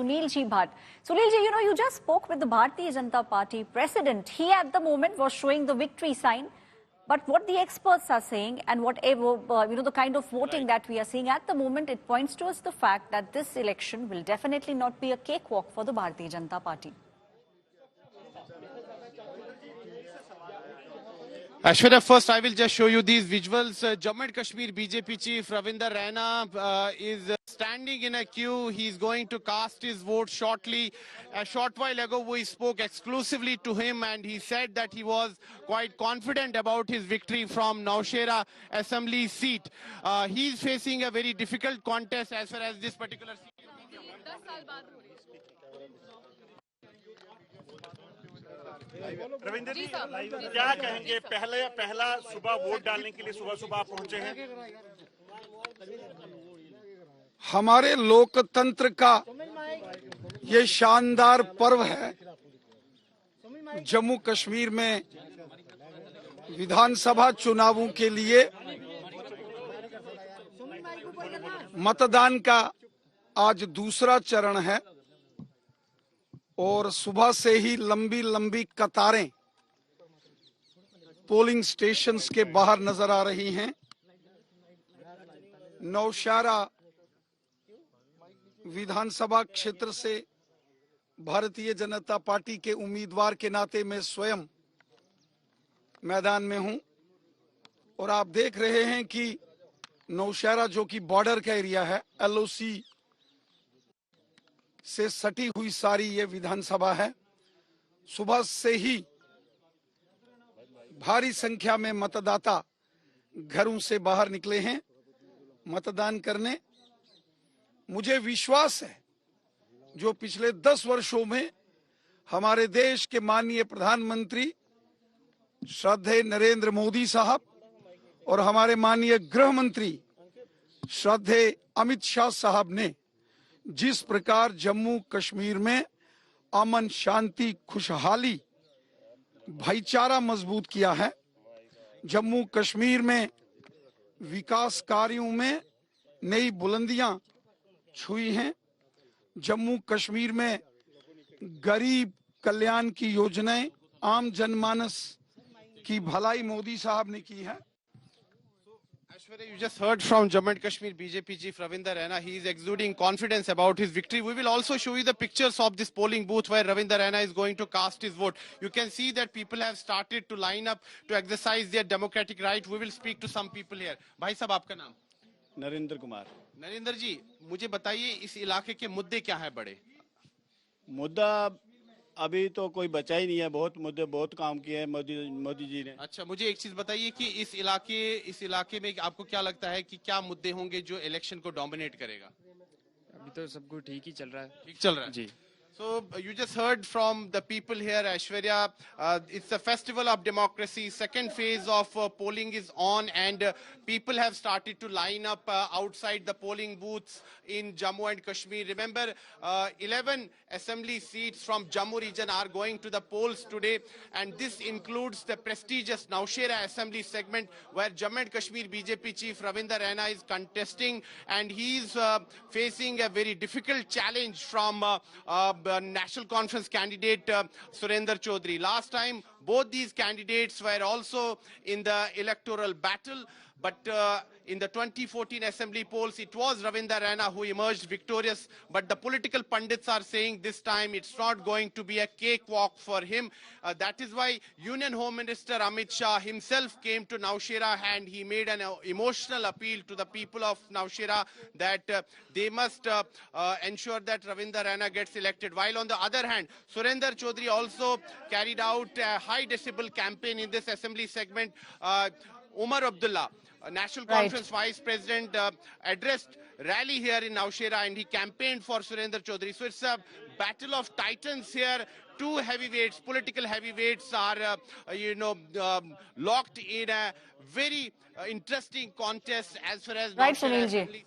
Sunil Ji Bhatt. Sunil Ji, you just spoke with the Bharatiya Janata Party president. He at the moment was showing the victory sign. But what the experts are saying and whatever, the kind of voting that we are seeing at the moment, it points towards the fact that this election will definitely not be a cakewalk for the Bharatiya Janata Party. Aishwarya, first I will just show you these visuals. Jammu and Kashmir BJP chief Ravinder Raina is standing in a queue. He's going to cast his vote shortly. A short while ago we spoke exclusively to him and he said that he was quite confident about his victory from Nowshera Assembly seat. He's facing a very difficult contest as far as this particular seat. Ravindra जी क्या कहेंगे पहला सुबह vote डालने के लिए सुबह पहुंचे हैं। हमारे लोकतंत्र का ये शानदार पर्व है। जम्मू कश्मीर में विधानसभा चुनावों के लिए मतदान का आज दूसरा चरण है और सुबह से ही लंबी लंबी कतारें पोलिंग स्टेशंस के बाहर नजर आ रही हैं। नौशहरा विधानसभा क्षेत्र से भारतीय जनता पार्टी के उम्मीदवार के नाते मैं स्वयं मैदान में हूं और आप देख रहे हैं कि नौशहरा जो कि बॉर्डर का एरिया है, एलओसी से सटी हुई सारी ये विधानसभा है। सुबह से ही भारी संख्या में मतदाता घरों से बाहर निकले हैं मतदान करने। मुझे विश्वास है जो पिछले 10 वर्षों में हमारे देश के माननीय प्रधानमंत्री श्रद्धेय नरेंद्र मोदी साहब और हमारे माननीय गृह मंत्री श्रद्धेय अमित शाह साहब ने जिस प्रकार जम्मू कश्मीर में अमन, शांति, खुशहाली, भाईचारा मजबूत किया है, जम्मू कश्मीर में विकास कार्यों में नई बुलंदियां छुई हैं, जम्मू कश्मीर में गरीब कल्याण की योजनाएं, आम जनमानस की भलाई मोदी साहब ने की है। Aishwarya, you just heard from Jammu and Kashmir BJP chief Ravinder Raina. He is exuding confidence about his victory. We will also show you the pictures of this polling booth where Ravinder Raina is going to cast his vote. You can see that people have started to line up to exercise their democratic right. We will speak to some people here. भाई साहब, आपका नाम? नरेंद्र कुमार। नरेंद्र जी, मुझे बताइए इस इलाके के मुद्दे क्या है बड़े? मुद्दा अभी तो कोई बचा ही नहीं है। बहुत काम किए हैं मोदी जी ने। अच्छा, मुझे एक चीज बताइए कि इस इलाके में आपको क्या लगता है कि क्या मुद्दे होंगे जो इलेक्शन को डोमिनेट करेगा? अभी तो सब कुछ ठीक ही चल रहा है। ठीक चल रहा है जी। So you just heard from the people here, Aishwarya. It's a festival of democracy. Second phase of polling is on and people have started to line up outside the polling booths in Jammu and Kashmir. Remember, 11 assembly seats from Jammu region are going to the polls today, and this includes the prestigious Nowshera assembly segment where Jammu and Kashmir BJP chief Ravinder Raina is contesting, and he's facing a very difficult challenge from National Conference candidate Surendra Chaudhary. Last time, both these candidates were also in the electoral battle, but in the 2014 assembly polls, it was Ravinder Raina who emerged victorious. But the political pundits are saying this time it's not going to be a cakewalk for him. That is why Union Home Minister Amit Shah himself came to Nowshera and he made an emotional appeal to the people of Nowshera that they must ensure that Ravinder Raina gets elected. While on the other hand, Surendra Chaudhary also carried out a high decibel campaign in this assembly segment. Umar Abdullah, National Conference Vice President, addressed rally here in Nowshera and he campaigned for Surendra Chaudhary. So it's a battle of titans here. Two heavyweights, political heavyweights are, locked in a very interesting contest as far as Right, Nowshera Sunil ji. Assembly